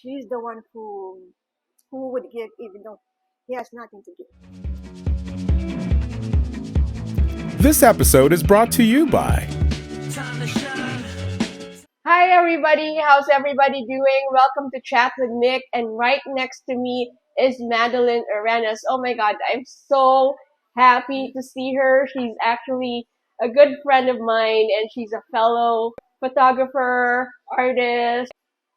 she's the one who would give even though he has nothing to give. This episode is brought to you by... Hi everybody, how's everybody doing? Welcome to Chat with Mick, and right next to me is MADELINE Arenas. Oh my god, I'm so happy to see her. She's actually a good friend of mine, and she's a fellow photographer, artist,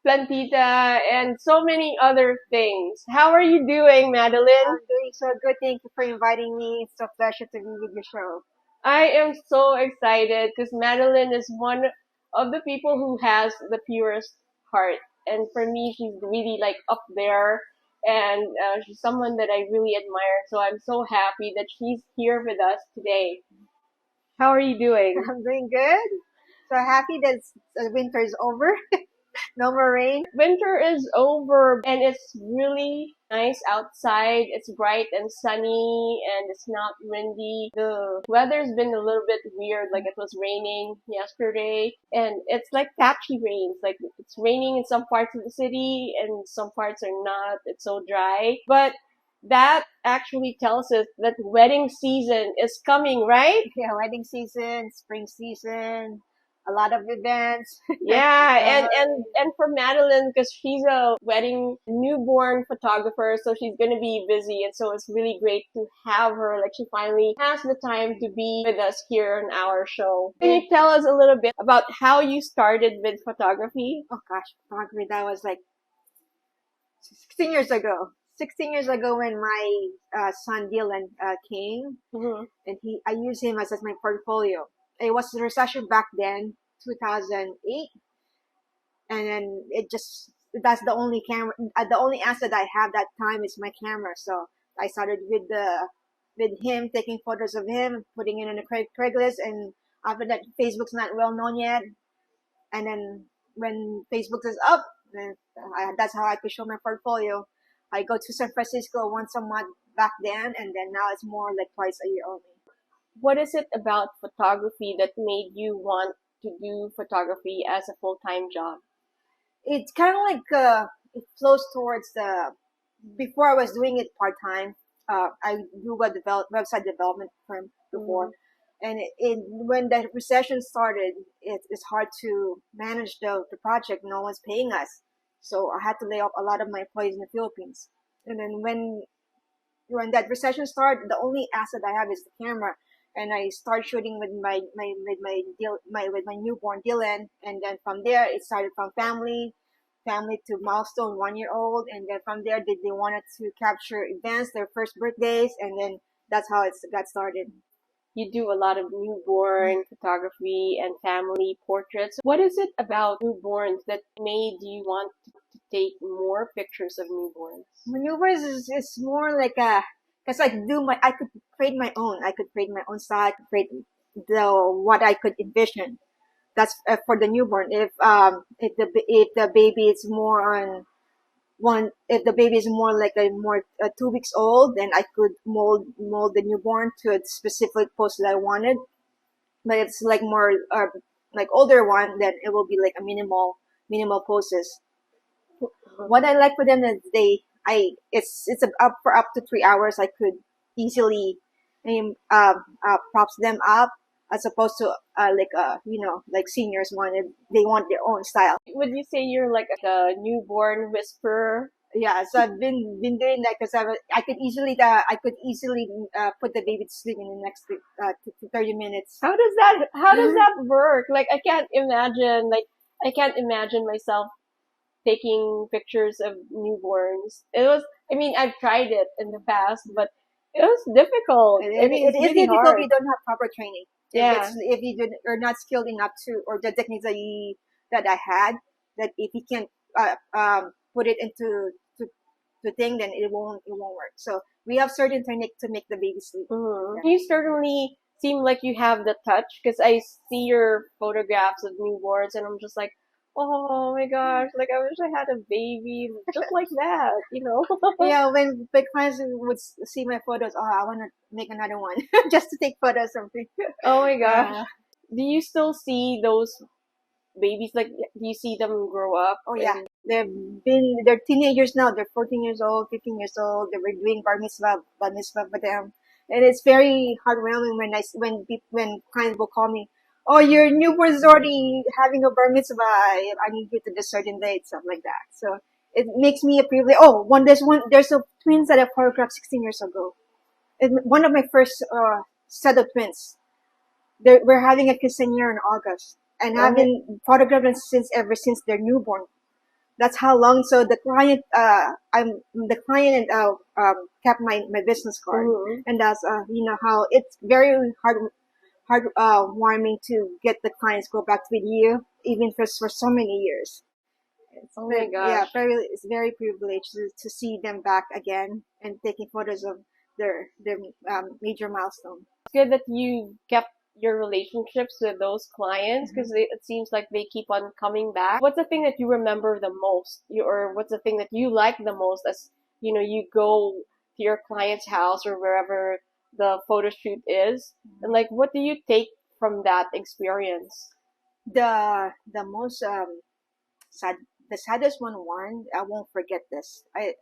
plantita, and so many other things. How are you doing, MADELINE? I'm doing so good. Thank you for inviting me. It's a pleasure to be with your show. I am so excited because MADELINE is one of the people who has the purest heart. And for me, she's really like up there. And she's someone that I really admire. So I'm so happy that she's here with us today. How are you doing? I'm doing good. So happy that winter is over. No more rain. Winter is over and it's really nice outside. It's bright and sunny and it's not windy. The weather's been a little bit weird, like it was raining yesterday, and it's like patchy rains. Like it's raining in some parts of the city and some parts are not. It's so dry. But that actually tells us that wedding season is coming, right? Yeah, wedding season, spring season, a lot of events. Yeah, and for MADELINE, because she's a wedding newborn photographer, so she's gonna be busy, and so it's really great to have her. Like she finally has the time to be with us here on our show. Can you tell us a little bit about how you started with photography? Oh gosh, photography, that was like 16 years ago. 16 years ago when my son Dylan came, and I used him as my portfolio. It was the recession back then, 2008, and then that's the only camera, the only asset I have that time is my camera. So I started with him, taking photos of him, putting it on a Craigslist, and after that, Facebook's not well known yet, and then when Facebook is up, then that's how I could show my portfolio. I go to San Francisco once a month back then, and then now it's more like twice a year only. What is it about photography that made you want to do photography as a full-time job? It's kind of like it flows towards before I was doing it part-time. I do a website development firm before, and when the recession started, it's hard to manage the project. No one's paying us, so I had to lay off a lot of my employees in the Philippines. And then when that recession started, the only asset I have is the camera. And I start shooting with my newborn Dylan, and then from there it started from family to milestone 1 year old, and then from there they wanted to capture events, their first birthdays, and then that's how it got started. You do a lot of newborn photography and family portraits. What is it about newborns that made you want to take more pictures of newborns? Newborns is more like because I could create my own. I could create my own style. I could create what I could envision. That's for the newborn. If the baby is more if the baby is more like 2 weeks old, then I could mold the newborn to a specific pose that I wanted. But if it's like more like older one, then it will be like a minimal poses. What I like for them is it's up to 3 hours. I could easily props them up as opposed to like seniors they want their own style. Would you say you're like a newborn whisperer? Yeah, so I've been doing that because I could easily put the baby to sleep in the next 30 minutes. How does that work? Like I can't imagine myself taking pictures of newborns. I've tried it in the past, but it was difficult. It is really difficult hard. if you don't have proper training. Yeah. If you're not skilled enough or the techniques that I had, that if you can't put it into the thing, then it won't work. So we have certain technique to make the baby sleep. Mm-hmm. Yeah. You certainly seem like you have the touch because I see your photographs of newborns and I'm just like, oh my gosh, like I wish I had a baby just like that, Yeah, when big clients would see my photos, I want to make another one just to take photos of me. Oh my gosh. Do you still see those babies? Like, do you see them grow up? Oh yeah, they're teenagers now. They're 14 years old, 15 years old. They were doing bar mitzvah for them, and it's very heartwarming when clients will call me. Oh, your newborn is already having a bar mitzvah. I need you to this certain date, stuff like that. So it makes me a privilege. Oh, there's a twins that I photographed 16 years ago. One of my first set of twins. We're having a quinceañera in August, and I've been photographing ever since they're newborn. That's how long. So the client, kept my business card, and that's how it's very warming to get the clients go back with you, even for so many years. Oh my gosh. Yeah, it's very privileged to see them back again and taking photos of their major milestone. It's good that you kept your relationships with those clients because it seems like they keep on coming back. What's the thing that you remember the most, or what's the thing that you like the most as you go to your client's house or wherever the photo shoot is, and like what do you take from that experience? The most the saddest one I won't forget this. I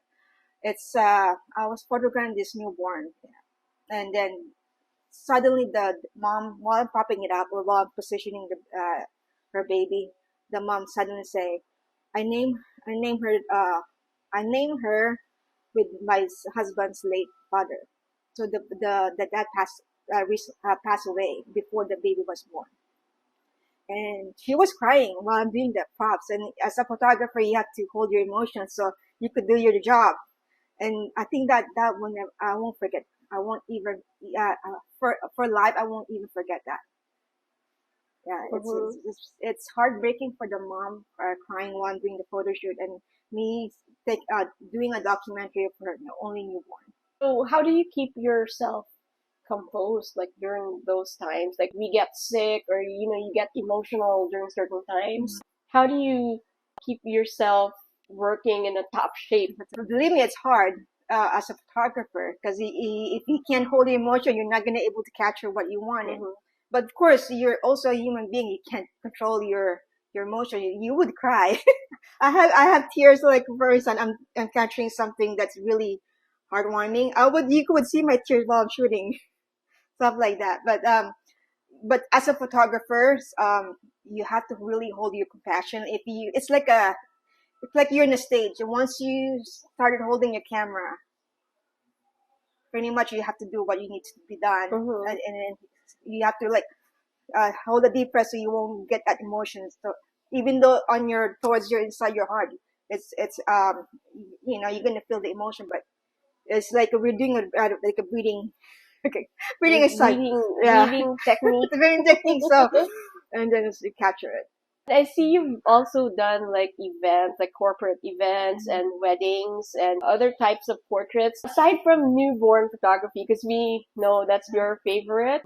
was photographing this newborn, and then suddenly the mom, while I'm propping it up or while I'm positioning her baby, the mom suddenly say, I name her with my husband's late father. So the dad passed away before the baby was born. And she was crying while I'm doing the props. And as a photographer, you have to hold your emotions so you could do your job. And I think that one I won't forget. I won't even for life. I won't even forget that. Yeah, it's heartbreaking for the mom crying while doing the photo shoot, and me doing a documentary of her only newborn. So how do you keep yourself composed like during those times? Like we get sick or you get emotional during certain times. How do you keep yourself working in a top shape? Believe me, it's hard as a photographer because if you can't hold the emotion, you're not gonna able to capture what you wanted. But of course, you're also a human being. You can't control your emotion. You would cry. I have tears. Like for instance, I'm capturing something that's really heartwarming. You could see my tears while I'm shooting, stuff like that. But as a photographer, you have to really hold your compassion. It's like you're in a stage, and once you started holding your camera, pretty much you have to do what you need to be done, and then you have to hold a deep breath so you won't get that emotion. So even though towards your inside your heart, it's you're gonna feel the emotion, but it's like we're doing like a breathing, okay, breathing exercise, breathing technique, breathing technique. So and then you capture it. I see you've also done like events, like corporate events and weddings and other types of portraits. Aside from newborn photography, because we know that's your favorite,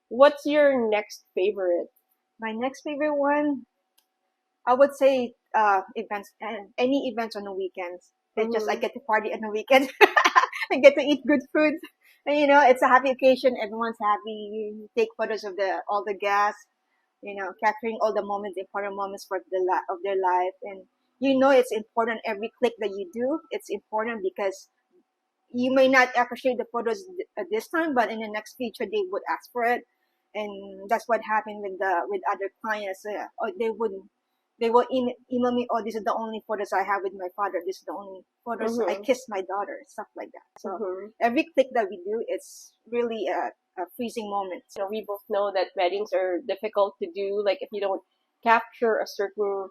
what's your next favorite? My next favorite one, I would say events, and any events on the weekends. It's just I get to party on the weekend. I get to eat good food. And, it's a happy occasion. Everyone's happy. You take photos of all the guests. Capturing all the important moments of their life. And it's important every click that you do. It's important because you may not appreciate the photos at this time, but in the next feature they would ask for it. And that's what happened with other clients. Or they will email me, oh, this is the only photos I have with my father. This is the only photos I kissed my daughter, stuff like that. So every click that we do, it's really a freezing moment. We both know that weddings are difficult to do. Like if you don't capture a certain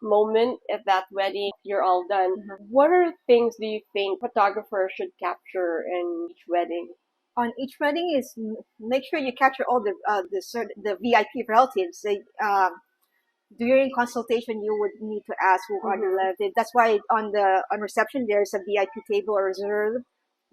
moment at that wedding, you're all done. What are things do you think photographers should capture in each wedding? On each wedding is make sure you capture all the VIP relatives. During consultation, you would need to ask who are the relatives. That's why on reception there's a VIP table or reserve.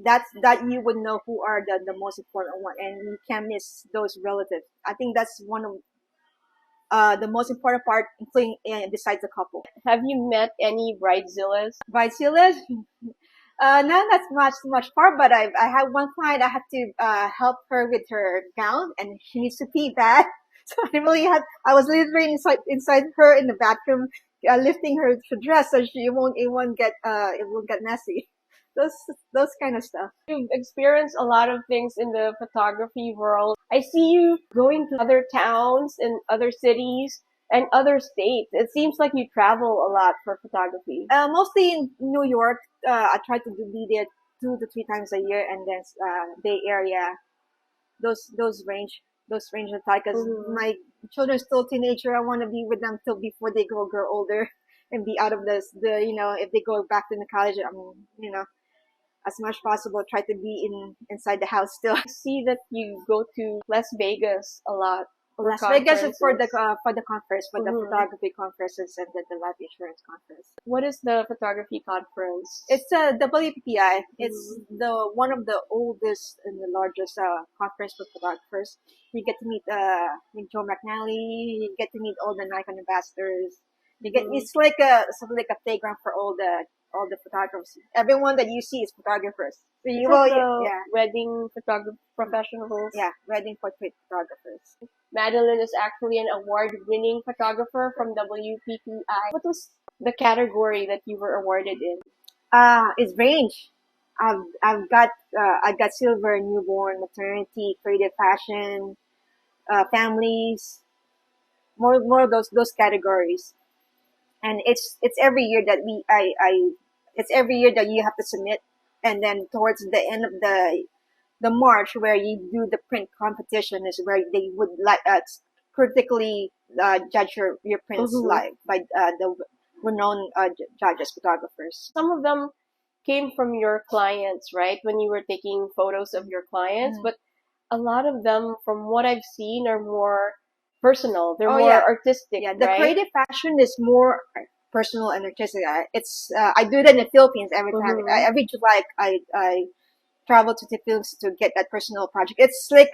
That you would know who are the most important one, and you can't miss those relatives. I think that's one of the most important part, including besides the couple. Have you met any bridezillas? Bridezillas? Not that's much part, but I have one client. I have to help her with her gown, and she needs to pee bad. So I was literally inside her in the bathroom, lifting her dress so it won't get messy. Those, those kind of stuff. You've experienced a lot of things in the photography world. I see you going to other towns and other cities and other states. It seems like you travel a lot for photography. Mostly in New York. I try to be there 2 to 3 times a year, and then Bay Area. Those range of time because my children are still teenager. I want to be with them till before they grow older and be out of if they go back to the college, as much possible try to be inside the house still. I see that you go to Las Vegas a lot. Las Vegas is for the conference, for the photography conferences and the life insurance conference. What is the photography conference? It's a WPPI. It's the one of the oldest and the largest conference for photographers. You get to meet Joe McNally. You get to meet all the Nikon ambassadors. It's like something like a playground for all the photographers. Everyone that you see is photographers. So wedding professionals. Yeah, wedding portrait photographers. Madeline is actually an award-winning photographer from WPPI. What was the category that you were awarded in? It's range. I got silver, newborn, maternity, creative fashion, families, more of those categories. And it's every year that it's every year that you have to submit, and then towards the end of the March where you do the print competition is where they would critically judge your prints live by the renowned judges, photographers. Some of them came from your clients, right? When you were taking photos of your clients, but a lot of them, from what I've seen, are more personal. They're more artistic. Yeah, the right? creative fashion is more personal and artistic. It's I do that in the Philippines every time. Every July, I travel to the Philippines to get that personal project. It's like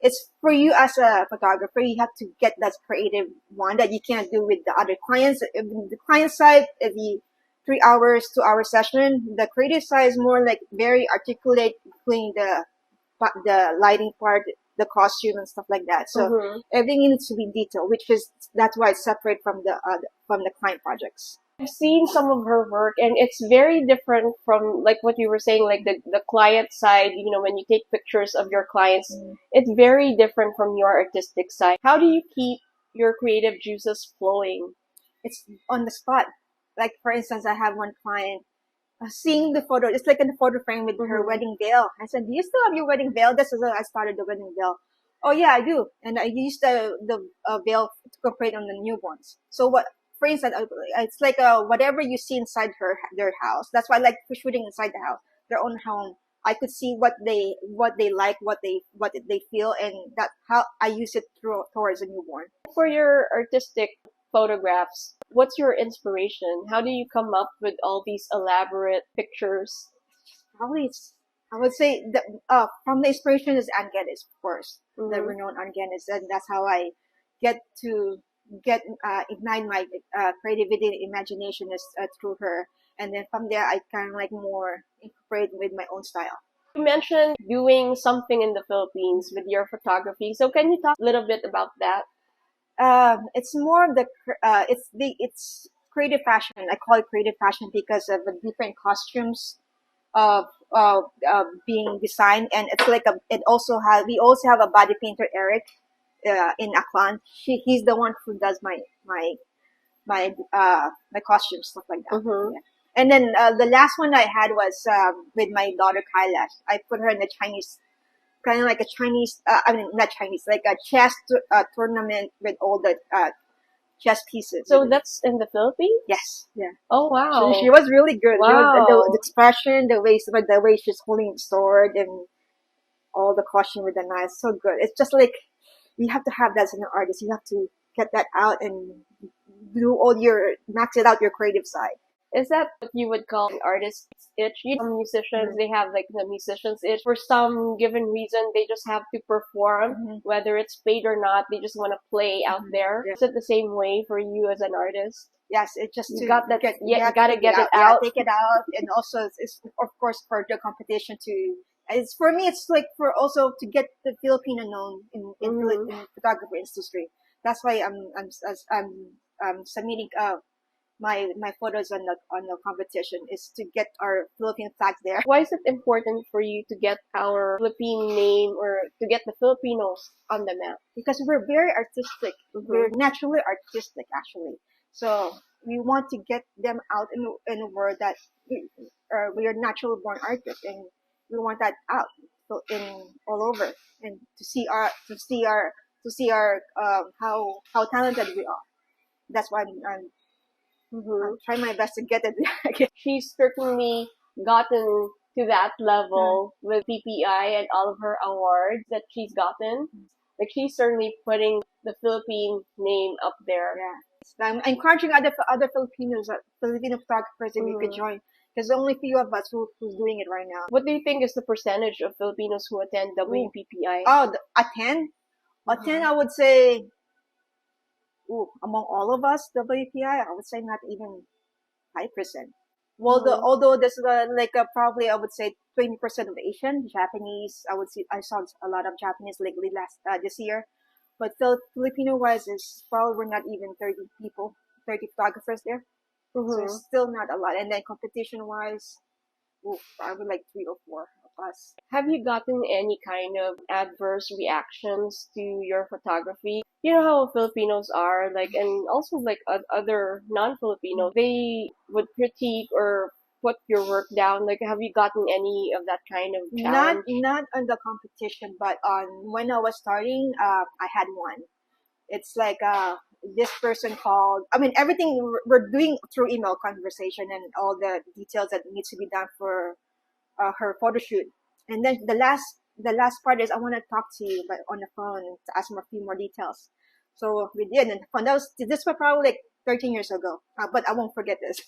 it's for you as a photographer. You have to get that creative one that you can't do with the other clients. The client side, the 3 hours, 2 hour session. The creative side is more like very articulate, including the lighting part, the costume and stuff like that. So everything needs to be detailed, that's why it's separate from the client projects. I've seen some of her work, and it's very different from like what you were saying, like the client side. You know, when you take pictures of your clients, it's very different from your artistic side. How do you keep your creative juices flowing? It's on the spot. Like for instance, I have one client. Seeing the photo, it's like in the photo frame with her wedding veil. I said, "Do you still have your wedding veil?" This is how I started the wedding veil. Oh yeah, I do, and I used the veil to incorporate on the newborns. So what? For instance, it's like whatever you see inside their house. That's why I like shooting inside the house, their own home. I could see what they like, what they feel, and that's how I use it towards a newborn. For your artistic photographs, what's your inspiration? How do you come up with all these elaborate pictures? Probably I would say from the inspiration is Ann Geddes, of course, the renowned Ann Geddes, and that's how I get ignite my creativity and imagination is through her, and then from there I kind of like more incorporate with my own style. You mentioned doing something in the Philippines with your photography, so can you talk a little bit about that? It's more of it's creative fashion. I call it creative fashion because of the different costumes of being designed, and it's like we also have a body painter, Eric, in Aklan. He's the one who does my costumes, stuff like that. Yeah. And then the last one I had was with my daughter Kyla. I put her in the Chinese, kind of like a Chinese, not Chinese, like a chess tournament with all the chess pieces. So that's in the Philippines? Yes. Yeah. Oh wow. She was really good. Wow. The expression, the way she's holding the sword, and all the costume with the knife, so good. It's just like you have to have that as an artist. You have to get that out and max it out your creative side. Is that what you would call an artist's itch? You know, some musicians, they have like the musician's itch. For some given reason, they just have to perform, whether it's paid or not. They just want to play out there. Yeah. Is it the same way for you as an artist? Yes, it just you gotta get it out. Yeah, take it out, and also it's of course for the competition to It's for me. It's like for also to get the Filipino known in photography industry. That's why I'm submitting my photos on the competition is to get our Philippine flag there. Why is it important for you to get our Philippine name or to get the Filipinos on the map? Because we're very artistic. Mhm. We're naturally artistic, actually. So we want to get them out in the world that we are naturally born artists, and we want that out so in all over, and to see our how talented we are. That's why I'm trying my best to get it there. She's certainly gotten to that level with PPI and all of her awards that she's gotten. Like she's certainly putting the Philippine name up there. Yeah. I'm encouraging other Filipinos, Filipino photographers, if you could join. There's only a few of us who's doing it right now. What do you think is the percentage of Filipinos who attend WPPI? Oh, attend? Attend, I would say, among all of us, WPI, I would say not even 5%. Well, although there's probably I would say 20% of Asian, Japanese. I saw a lot of Japanese lately this year, but Filipino wise is probably we're not even 30 photographers there. So it's still not a lot. And then competition wise, probably like 3 or 4 of us. Have you gotten any kind of adverse reactions to your photography? You know how Filipinos are, like, and also like other non-Filipino, they would critique or put your work down. Like, have you gotten any of that kind of challenge? Not on the competition, but on when I was starting, I had one. It's like this person called. I mean, everything we're doing through email conversation and all the details that needs to be done for her photo shoot. And then the last part is I want to talk to you, but on the phone to ask for a few more details. So we did, and this was probably like 13 years ago, but I won't forget this.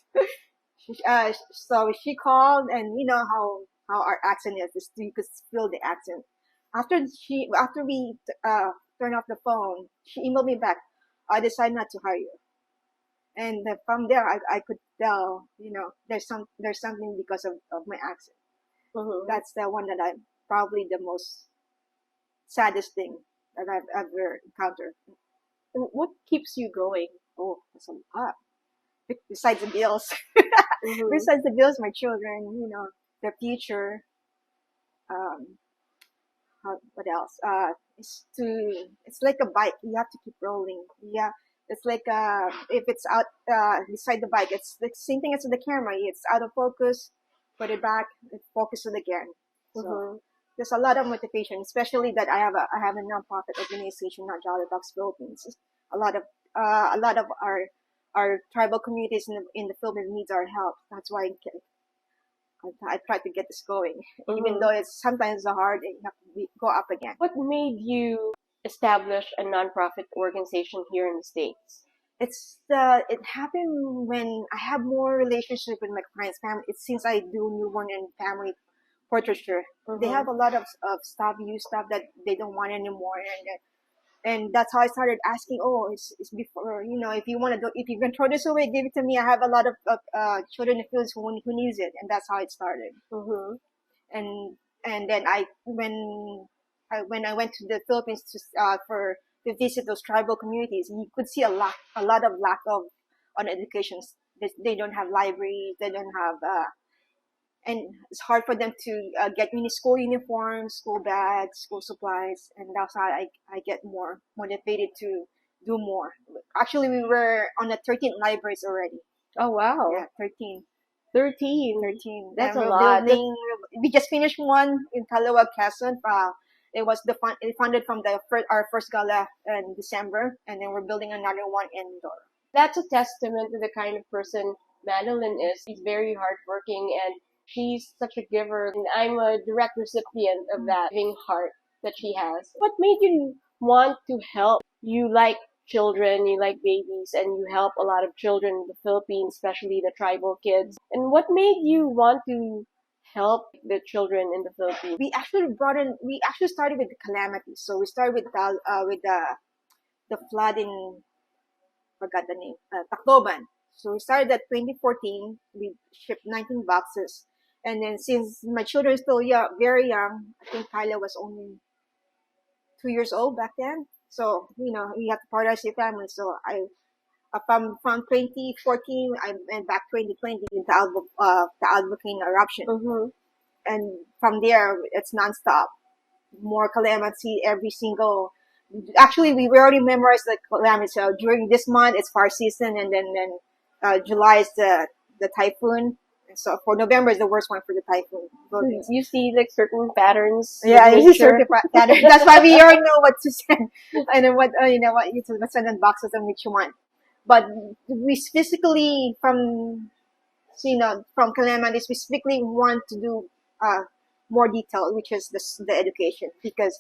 So she called, and you know how our accent is. You could feel the accent. After we turned off the phone, she emailed me back. I decided not to hire you. And from there, I could tell, there's something because of my accent. That's the one that I'm probably the most saddest thing that I've ever encountered. And what keeps you going? Oh, that's a lot. Besides the bills, besides the bills, my children, the future. What else? It's like a bike. You have to keep rolling. Yeah, it's like if it's out beside the bike, it's the same thing as the camera. It's out of focus, put it back, focus it again. So there's a lot of motivation, especially that I have a nonprofit organization, not Jolly Box Philippines. A lot of our tribal communities in the Philippines needs our help. That's why I try to get this going, even though it's sometimes hard. You have to go up again. What made you establish a nonprofit organization here in the States? It happened when I have more relationship with my clients' family. It's since I do newborn and family portraiture. They have a lot of stuff, used stuff that they don't want anymore, and that's how I started asking. Oh, it's before, if you can throw this away, give it to me. I have a lot of children in the fields who needs it, and that's how it started. And then when I went to the Philippines to visit those tribal communities, you could see a lot of lack of on education. They don't have libraries. They don't have and it's hard for them to get school uniforms, school bags, school supplies, and that's how I get more motivated to do more. Actually, we were on the 13 libraries already. Oh wow! Yeah, 13. 13. That's and a lot. We just finished one in Knowa, Quezon. It was funded from our first gala in December, and then we're building another one in Dora. That's a testament to the kind of person Madeline is. She's very hardworking and she's such a giver, and I'm a direct recipient of that giving heart that she has. What made you want to help? You like children, you like babies, and you help a lot of children in the Philippines, especially the tribal kids. And what made you want to help the children in the Philippines? We actually started with the calamities. So we started with the flood in, forgot the name, Tacloban. So we started at 2014. We shipped 19 boxes. And then since my children are still young, very young, I think Kyla was only 2 years old back then. So, you have to prioritize your family. So from 2014, I went back 2020 with the volcano eruption. Mm-hmm. And from there, it's nonstop. More calamity every single. Actually, we already memorized the calamity. So during this month, it's fire season, and then July is the typhoon. And so for November is the worst one for the typhoon. You see like certain patterns. Yeah, in it's a nature. certain pattern. That's why we already know what to send. I know what what you to send in boxes and which one. But we physically from calamities, we specifically want to do more detail, which is the education, because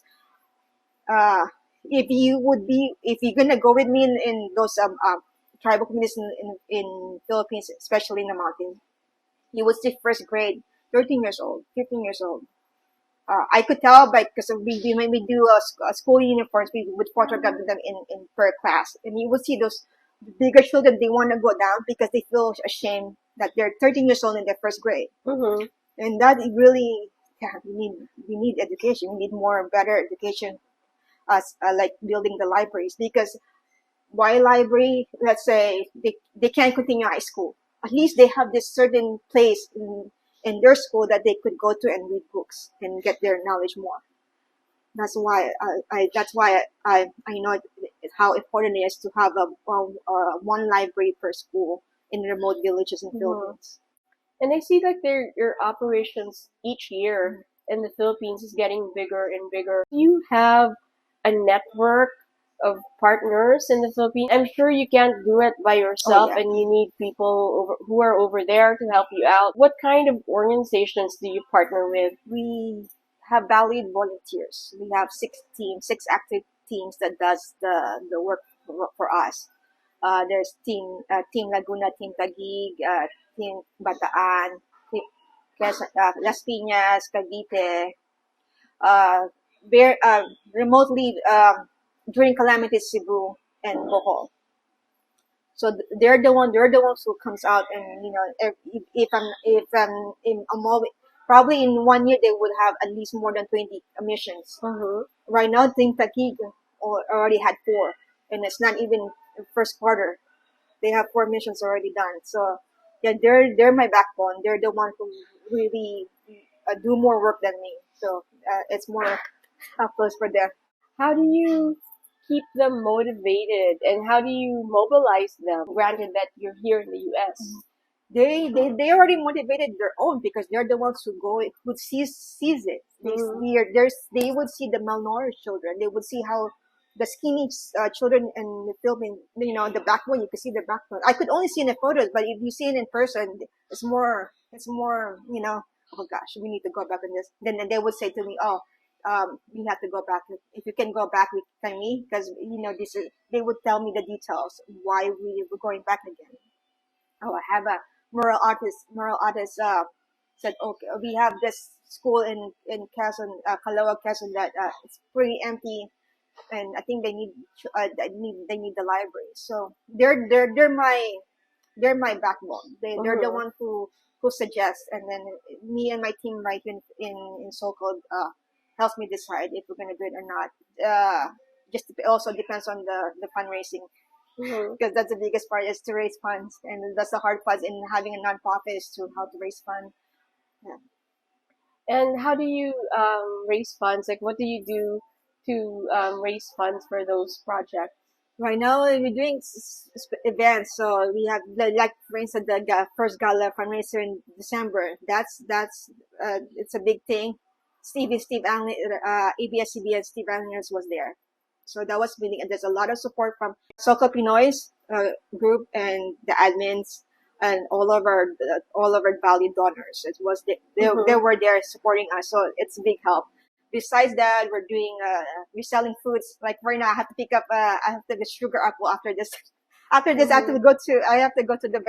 uh, if you're gonna go with me in those tribal communities in Philippines, especially in the mountains, you would see first grade, 13 years old, 15 years old. I could tell because when we do a school uniforms, we would photograph them in per class, and you would see those bigger children. They want to go down because they feel ashamed that they're 13 years old in their first grade, Mm-hmm. and that really, yeah, we need education. We need more better education, as like building the libraries, because why library? Let's say they can't continue high school. At least they have this certain place in their school that they could go to and read books and get their knowledge more. That's why I know how important it is to have one library per school in remote villages in Philippines. And I see like your operations each year in the Philippines is getting bigger and bigger. You have a network of partners in the Philippines. I'm sure you can't do it by yourself, Yeah. and you need people who are over there to help you out. What kind of organizations do you partner with? We have valued volunteers. We have six active teams that does the work for us. There's Team Laguna, Team Taguig, Team Bataan, Team Las Piñas, Cavite. Uh, remotely during calamities Cebu and Bohol. So they're the ones who comes out, and if I'm always, probably in 1 year they would have at least more than 20 emissions. Mm-hmm. Right now, Team Taguig already had four, and it's not even first quarter. They have four missions already done. So yeah, they're my backbone. They're the one who really do more work than me. So it's more close for them. How do you keep them motivated, and how do you mobilize them? Granted that you're here in the U.S. They already motivated their own, because they're the ones who sees it. Mhm. They would see the malnourished children. They would see how the skinny children in the Philippines, the backbone. You could see the backbone. I could only see in the photos, but if you see it in person, it's more. It's more. Oh gosh, we need to go back on this. Then they would say to me, "Oh, we have to go back. If you can go back with me, because this is." They would tell me the details why we were going back again. Oh, I have a mural artist said, okay, we have this school in Quezon, Kalawa, Quezon, that it's pretty empty, and I think they need the library. So they're my backbone. They're the Mhm. one who suggests, and then me and my team right in so-called helps me decide if we're gonna do it or not. Just also depends on the fundraising, Mhm. because that's the biggest part, is to raise funds, and that's the hard part in having a nonprofit, is to how to raise funds. Yeah. And how do you raise funds? Like, what do you do to raise funds for those projects? Right now we're doing events, so we have like for instance the first gala fundraiser in December. That's it's a big thing. Steve Ang, ABS-CBN Steve Angers was there, so that was really, and there's a lot of support from Soko Pinoy's group and the admins and all of our valued donors. It was they Mhm. were there supporting us, so it's a big help. Besides that, we're selling foods. Like right now, I have to pick up. I have to get sugar apple after this. After this, Mhm. I have to go to the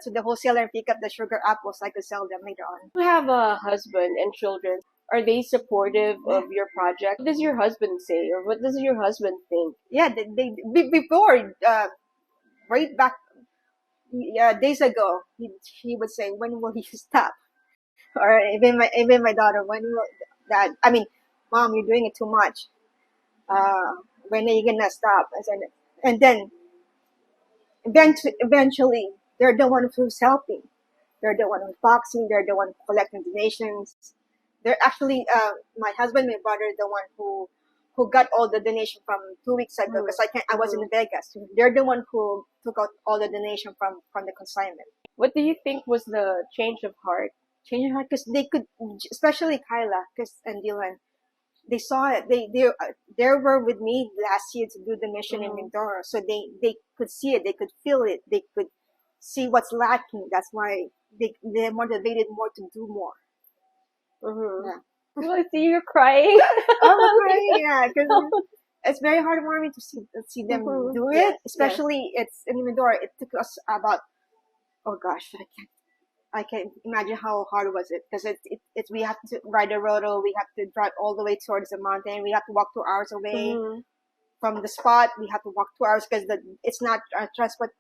to the wholesaler and pick up the sugar apples, so I could sell them later on. You have a husband and children. Are they supportive of your project? What does your husband say, or what does your husband think? Yeah, before right back days ago, he would say, "When will you stop?" Or even my daughter, when will that, I mean, mom, you're doing it too much. When are you gonna stop? I said, and then eventually, they're the one who's helping. They're the one who's boxing. They're the one collecting donations. They're actually, my husband, my brother, the one who got all the donation from 2 weeks ago, because I was in Vegas. They're the one who took out all the donation from the consignment. What do you think was the change of heart? Changing heart, because they could, especially Kyla, and Dylan, they saw it. They were with me last year to do the mission in Mindoro, so they could see it. They could feel it. They could see what's lacking. That's why they're motivated more to do more. Yeah. Well, I see you crying. Oh, okay, yeah, because it's very heartwarming to see them do it. Yes, Especially it's in Mindoro. It took us about, oh gosh, I can't imagine how hard was it, because it's we have to ride the road, we have to drive all the way towards the mountain, we have to walk 2 hours away from the spot, we have to walk 2 hours because it's not transfer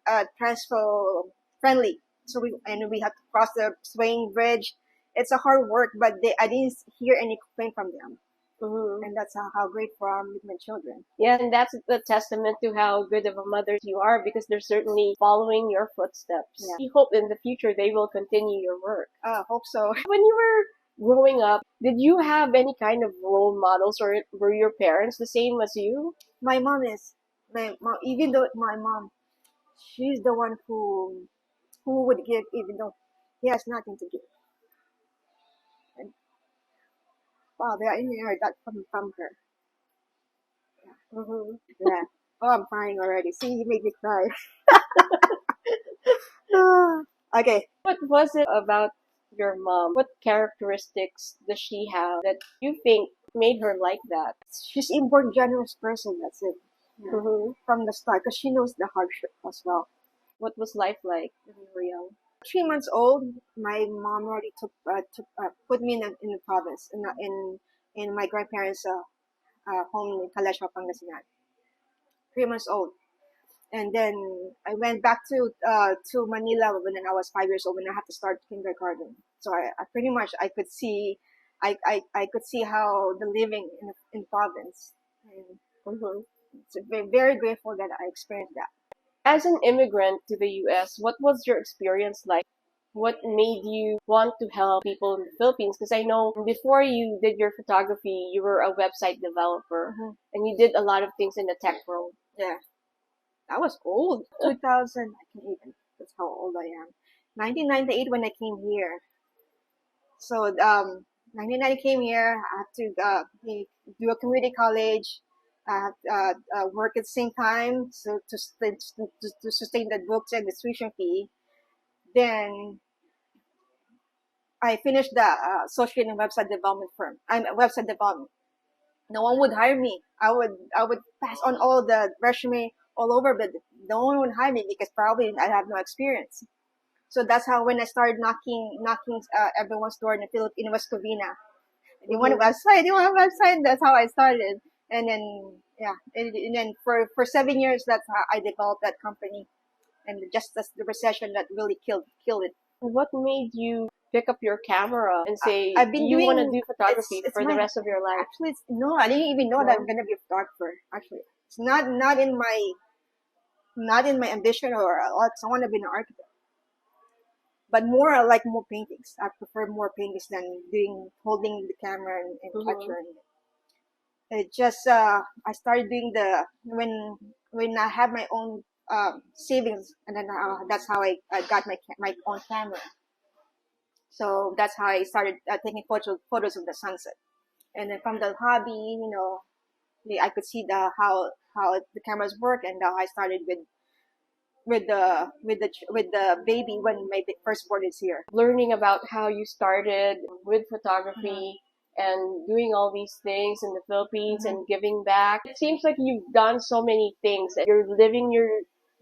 friendly, so we have to cross the swaying bridge. It's a hard work, but I didn't hear any complaint from them. And that's how grateful I am with my children. Yeah, and that's a testament to how good of a mother you are, because they're certainly following your footsteps. Yeah. We hope in the future they will continue your work. Hope so. When you were growing up, did you have any kind of role models, or were your parents the same as you? My mom is my mom. Even though my mom, she's the one who would give, even though he has nothing to give. And wow, I inherited that from her. Yeah. Oh, I'm crying already. See, you made me cry. Okay. What was it about your mom? What characteristics does she have that you think made her like that? She's a more generous person. That's it. Yeah. From the start, because she knows the hardship as well. What was life like when you were young? 3 months old, my mom already put me in the province, in my grandparents' home in Calesha, Pangasinan. 3 months old. And then I went back to Manila when I was 5 years old, when I had to start kindergarten. So I pretty much I could see how the living in province. And it's very, very grateful that I experienced that. As an immigrant to the U.S., what was your experience like? What made you want to help people in the Philippines? Because I know before you did your photography, you were a website developer, and you did a lot of things in the tech world. Yeah. I was old. 2000, I can't even, that's how old I am. 1998 when I came here. So, 1990 came here. I had to do a community college. I had work at the same time, so to sustain the books and the tuition fee. Then I finished the associate in website development firm. I'm a website development. No one would hire me. I would pass on all the resume all over, but no one would hire me because probably I have no experience. So that's how, when I started knocking everyone's door in the Philippines, in West Covina. You want a website? You want a website? That's how I started. And then and then for 7 years, that's how I developed that company. And just as the recession that really killed it. What made you pick up your camera and say I've been you want to doing do photography it's for the rest of your life? Actually, no, I didn't even know that I'm gonna be a photographer. Actually, it's not in my ambition, or I want to be an architect. But more, I like more paintings. I prefer more paintings than holding the camera and capturing it. It just I started doing when I had my own savings, and then that's how I got my own camera. So that's how I started taking photos of the sunset. And then from the hobby, I could see how the cameras work, and I started with the baby when my firstborn is here. Learning about how you started with photography and doing all these things in the Philippines and giving back. It seems like you've done so many things. You're living your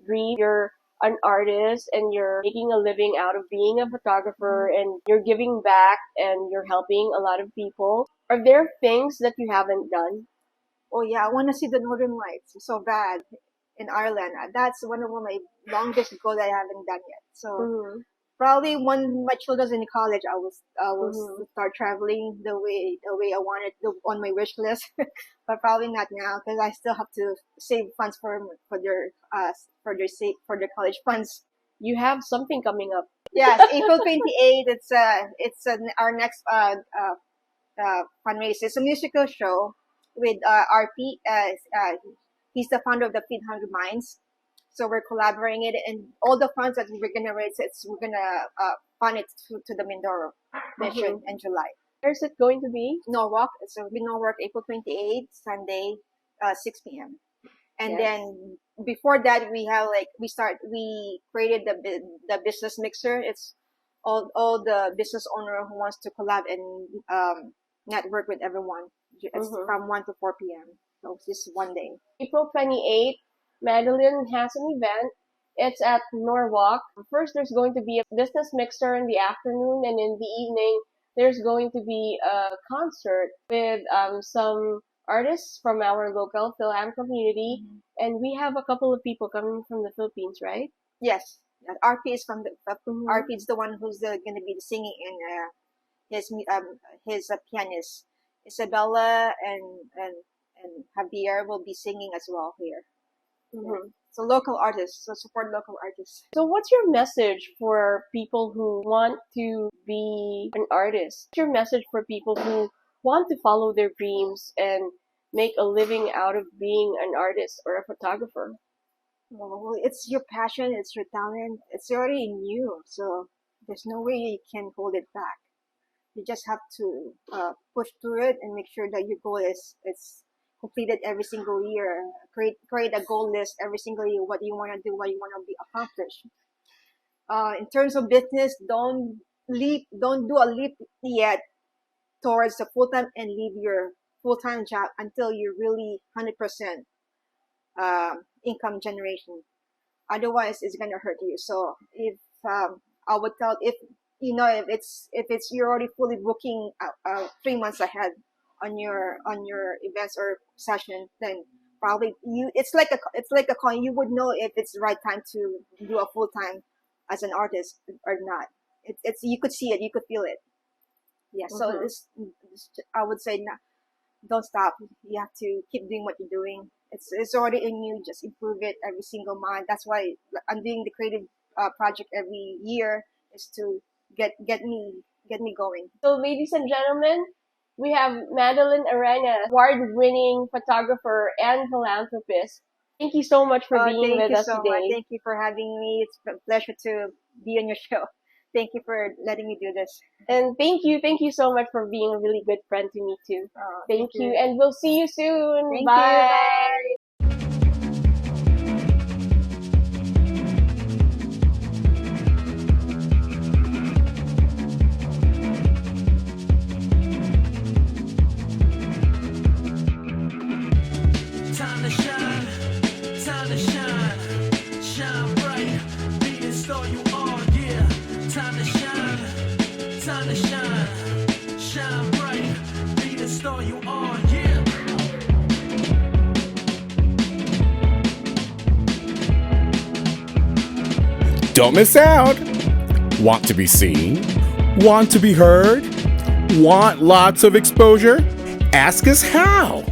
dream. You're an artist and you're making a living out of being a photographer, and you're giving back and you're helping a lot of people. Are there things that you haven't done? Oh yeah, I want to see the Northern Lights so bad in Ireland. That's one of my longest goals that I haven't done yet. So Probably when my children's in college, I will Mm-hmm. start traveling the way I wanted on my wish list. But probably not now because I still have to save funds for their college funds. You have something coming up. Yes, April 28th. Our next fundraiser. It's a musical show with RP. He's the founder of the Feed Hungry Minds. So we're collaborating it, and all the funds that we're gonna raise, we're gonna fund it to the Mindoro mission in July. Where's it going to be? Norwalk. So we Norwalk April 28th, Sunday, 6 p.m. And Yes. then before that, we created the business mixer. It's all the business owner who wants to collab and network with everyone. It's Mhm. from 1 to 4 p.m. So it's just one day. April 28th, Madeline has an event. It's at Norwalk. First, there's going to be a business mixer in the afternoon, and in the evening, there's going to be a concert with some artists from our local Philam community, and we have a couple of people coming from the Philippines, right? Yes, RP is from the Mhm. RP is the one who's going to be singing, and his pianist Isabella and Javier will be singing as well here. Mhm. So local artists, so support local artists. So, what's your message for people who want to be an artist? What's your message for people who want to follow their dreams and make a living out of being an artist or a photographer? Well, it's your passion, it's your talent, it's already in you. So there's no way you can hold it back. You just have to push through it and make sure that your goal is completed every single year. Create a goal list every single year. What you want to do, what you want to be accomplished. In terms of business, don't do a leap yet towards the full time and leave your full time job until you're really 100% income generation. Otherwise, it's gonna hurt you. So if I would tell if it's you're already fully booking 3 months ahead on your events or session, then probably it's like a coin. You would know if it's the right time to do a full time as an artist or not. It's you could see it, you could feel it. Yeah. So Mhm. I would say don't stop. You have to keep doing what you're doing. It's already in you. Just improve it every single month. That's why I'm doing the creative project every year is to get me going. So, ladies and gentlemen, we have Madeline Arenas, award-winning photographer and philanthropist. Thank you so much for being Thank with you us so much. today. Thank you for having me. It's a pleasure to be on your show. Thank you for letting me do this. And thank you so much for being a really good friend to me too. Thank you, you. and we'll see you soon. Thank you. Bye. Bye. Time to shine, time to shine, shine bright, be the star you are, yeah. Time to shine, shine bright, be the star you are, yeah. Don't miss out. Want to be seen? Want to be heard? Want lots of exposure? Ask us how.